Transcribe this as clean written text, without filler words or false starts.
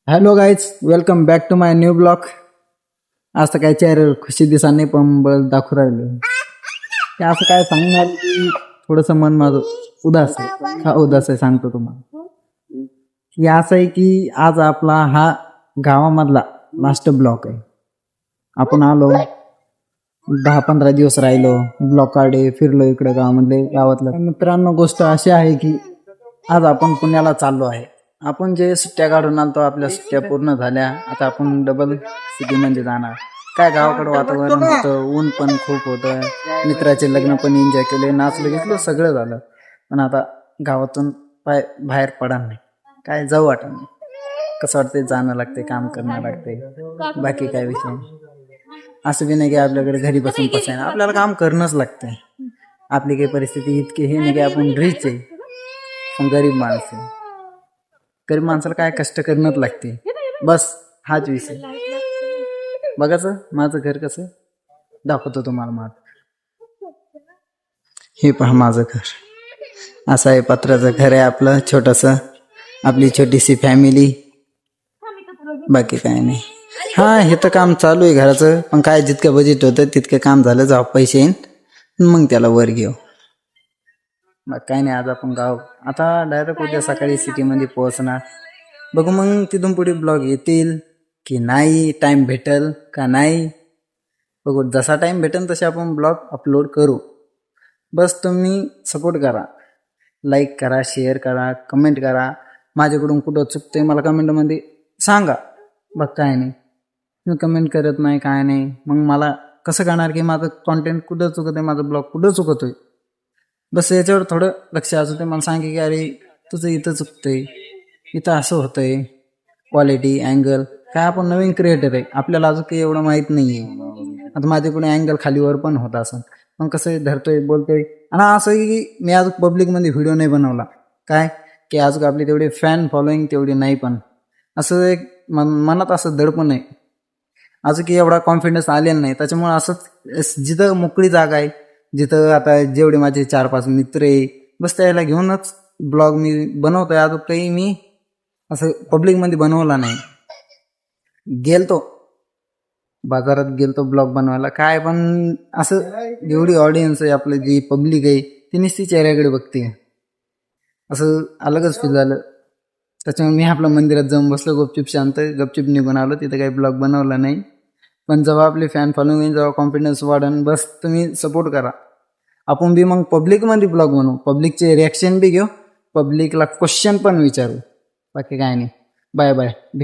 Hello guys, welcome back to my new blog. आज तर काय चेहऱ्यावर खुशी दिसा नाही पण बस दाखवू राहिलो. ते असं काय सांगणार की थोडंसं मन माझं उदास आहे. हा उदास आहे सांगतो तुम्हाला. की असं आहे की आज आपला हा गावामधला लास्ट ब्लॉक आहे. आपण आलो 10-15 दिवस राहिलो, ब्लॉक काढे फिरलो इकडे गावामधले गावातलं. मित्रांनो, गोष्ट अशी आहे की आज आपण पुण्याला चाललो आहे. आपण जे सुट्ट्या काढून आलतो, आपल्या सुट्ट्या पूर्ण झाल्या. आता आपण डबल सिटीमध्ये जाणार. काय गावाकडं वातावरण होतं, ऊन पण खूप होतं. मित्राचे लग्न पण एन्जॉय केले, नाचलं घेतलं, सगळं झालं. पण आता गावातून बाहेर पडा नाही, काय जाऊ वाटत नाही. कसं वाटतंय, जाणं लागते, काम करणं लागते, बाकी काय विषय. असं बी नाही की आपल्याकडे घरी बसून पसायना, आपल्याला काम करणंच लागतंय. आपली काही परिस्थिती इतकी हे नाही की आपण रिच आहे, पण गरीब माणसं आहे. गरीब माणसाला काय कष्ट करणंच लागते, बस हाच विषय. बघाचं माझं घर कसं दाखवतो तुम्हाला. हे पहा माझं घर, असं आहे. पत्राचं घर आहे आपलं छोटंसं, आपली छोटीशी फॅमिली, बाकी काय नाही. हा, हे तर काम चालू आहे घराचं, पण काय जितकं बजेट होतं तितकं काम झालं. जेव्हा पैसे येईन मग त्याला वर घेऊ. मग काय नाही, आज आपण गाव आता डायरेक्ट उद्या सकाळी सिटीमध्ये पोहोचणार. बघू मग तिथून पुढे ब्लॉग येतील की नाही, टाईम भेटेल का नाही बघू. जसा टाईम भेटेल तसे आपण ब्लॉग अपलोड करू. बस तुम्ही सपोर्ट करा, लाईक करा, शेअर करा, कमेंट करा. माझ्याकडून कुठं चुकतंय मला कमेंटमध्ये सांगा. बघ काय नाही, तुम्ही कमेंट करत नाही काय नाही, मग मला कसं कळणार की माझं कॉन्टेंट कुठं चुकत आहे, माझं ब्लॉग कुठं चुकतोय. बस याच्यावर थोडं लक्ष असू दे. मला सांगे की अरे तुझं इथं चुकतंय, इथं असं होतंय, क्वालिटी अँगल काय. आपण नवीन क्रिएटर आहे, आपल्याला अजून काही एवढं माहीत नाही आहे. आता माझ्याकडून अँगल खालीवर पण होत असं, पण कसं धरतोय बोलतोय. आणि असं की मी आज पब्लिकमध्ये व्हिडिओ नाही बनवला, काय की अजून आपली तेवढी फॅन फॉलोईंग तेवढी नाही, पण असं एक मनात असं दडपण आहे, अजून की एवढा कॉन्फिडन्स आलेला नाही. त्याच्यामुळे असंच जिथं मोकळी जागा आहे, जिथं आता जेवढे माझे 4-5 मित्र आहे, बस त्याला घेऊनच ब्लॉग मी बनवतोय. अजून काही मी असं पब्लिकमध्ये बनवला नाही. गेलतो बाजारात, गेलतो ब्लॉग बनवायला काय, पण असं जेवढी ऑडियन्स आहे, आपलं जी पब्लिक आहे, ती नुसती चेहऱ्याकडे बघते, असं अलगच फील झालं. त्याच्यामुळे मी आपल्या मंदिरात जाऊन बसलो, गपचूप शांत गपचूप निघून आलो. तिथं काही ब्लॉग बनवला नाही. पण जेव्हा आपली फॅन फॉलोईंग, जेव्हा कॉन्फिडन्स वाढन, बस तुम्ही सपोर्ट करा. आपण बी मग पब्लिकमध्ये ब्लॉग बनवू, पब्लिकचे रिॲक्शन बी घेऊ, पब्लिकला क्वेश्चन पण विचारू. बाकी काय नाही. Bye bye.